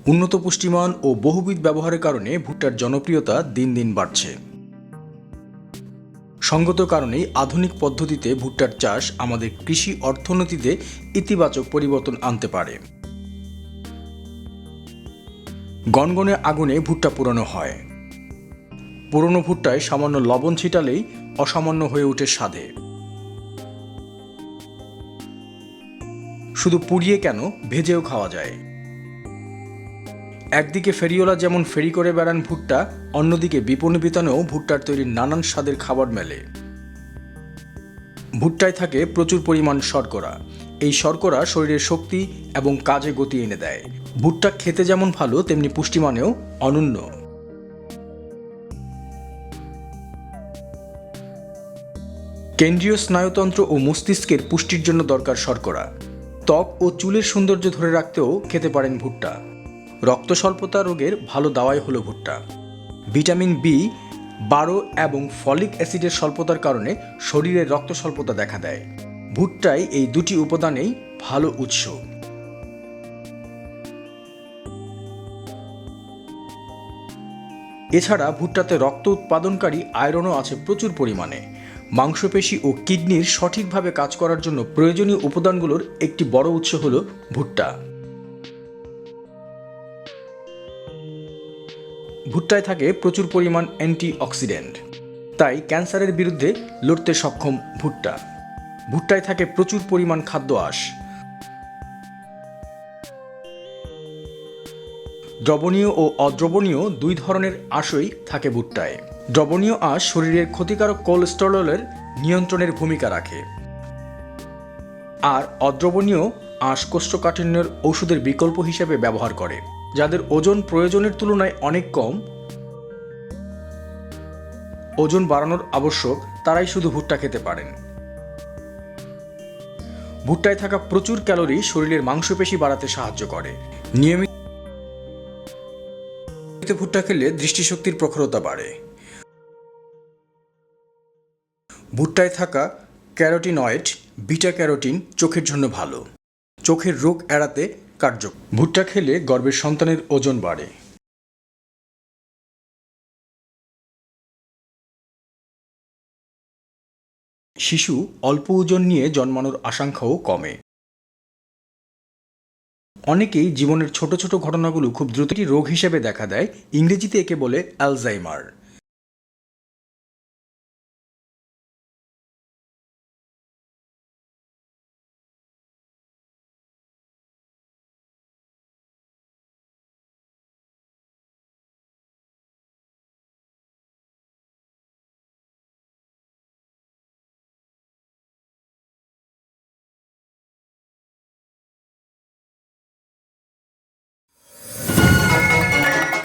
উন্নত পুষ্টিমান ও বহুবিধ ব্যবহারের কারণে ভুট্টার জনপ্রিয়তা দিন দিন বাড়ছে। সঙ্গত কারণেই আধুনিক পদ্ধতিতে ভুট্টার চাষ আমাদের কৃষি অর্থনীতিতে ইতিবাচক পরিবর্তন আনতে পারে। গনগনে আগুনে ভুট্টা পোড়ানো হয়। পুরনো ভুট্টায় সামান্য লবণ ছিটালেই অসামান্য হয়ে ওঠে স্বাদে। শুধু পুড়িয়ে কেন, ভেজেও খাওয়া যায়। একদিকে ফেরিওয়ালা যেমন ফেরি করে বেড়ান ভুট্টা, অন্যদিকে বিপণী বিতানেও ভুট্টার তৈরি নানান স্বাদের খাবার মেলে। ভুট্টায় থাকে প্রচুর পরিমাণ শর্করা। এই শর্করা শরীরের শক্তি এবং কাজে গতি এনে দেয়। ভুট্টা খেতে যেমন ভালো, তেমনি পুষ্টিমানেও অনন্য। কেন্দ্রীয় স্নায়ুতন্ত্র ও মস্তিষ্কের পুষ্টির জন্য দরকার শর্করা। ত্বক ও চুলের সৌন্দর্য ধরে রাখতেও খেতে পারেন ভুট্টা। রক্ত স্বল্পতা রোগের ভালো দাওয়াই হলো ভুট্টা। ভিটামিন বি12 এবং ফলিক অ্যাসিডের স্বল্পতার কারণে শরীরে রক্ত স্বল্পতা দেখা দেয়। ভুট্টায় এই দুটি উপাদানেই ভালো উৎস। এছাড়া ভুট্টাতে রক্ত উৎপাদনকারী আয়রনও আছে প্রচুর পরিমাণে। মাংসপেশি ও কিডনির সঠিকভাবে কাজ করার জন্য প্রয়োজনীয় উপাদানগুলোর একটি বড় উৎস হলো ভুট্টা। ভুট্টায় থাকে প্রচুর পরিমাণ অ্যান্টিঅক্সিডেন্ট, তাই ক্যান্সারের বিরুদ্ধে লড়তে সক্ষম ভুট্টা। ভুট্টায় থাকে প্রচুর পরিমাণ খাদ্য আঁশ। দ্রবণীয় ও অদ্রবণীয় দুই ধরনের আঁশই থাকে ভুট্টায়। দ্রবণীয় আঁশ শরীরের ক্ষতিকারক কোলেস্টেরলের নিয়ন্ত্রণের ভূমিকা রাখে, আর অদ্রবণীয় আঁশ কোষ্ঠকাঠিন্যের ওষুধের বিকল্প হিসেবে ব্যবহার করে। যাদের ওজন প্রয়োজনের তুলনায় অনেক কম, ওজন বাড়ানোর আবশ্যক, তারাই শুধু ভুট্টা খেতে পারেন। ভুট্টায় থাকা প্রচুর ক্যালোরি শরীরের মাংসপেশি বাড়াতে সাহায্য করে। নিয়মিত ভুট্টা খেলে দৃষ্টিশক্তির প্রখরতা বাড়ে। ভুট্টায় থাকা ক্যারোটিনয়েড, বিটা ক্যারোটিন চোখের জন্য ভালো। চোখের রোগ এড়াতে কার্যকর। ভুট্টা খেলে গর্ভের সন্তানের ওজন বাড়ে। শিশু অল্প ওজন নিয়ে জন্মানোর আশঙ্কাও কমে। অনেকেই জীবনের ছোট ছোট ঘটনাগুলো খুব দ্রুত রোগ হিসেবে দেখা দেয়। ইংরেজিতে একে বলে অ্যালজাইমার।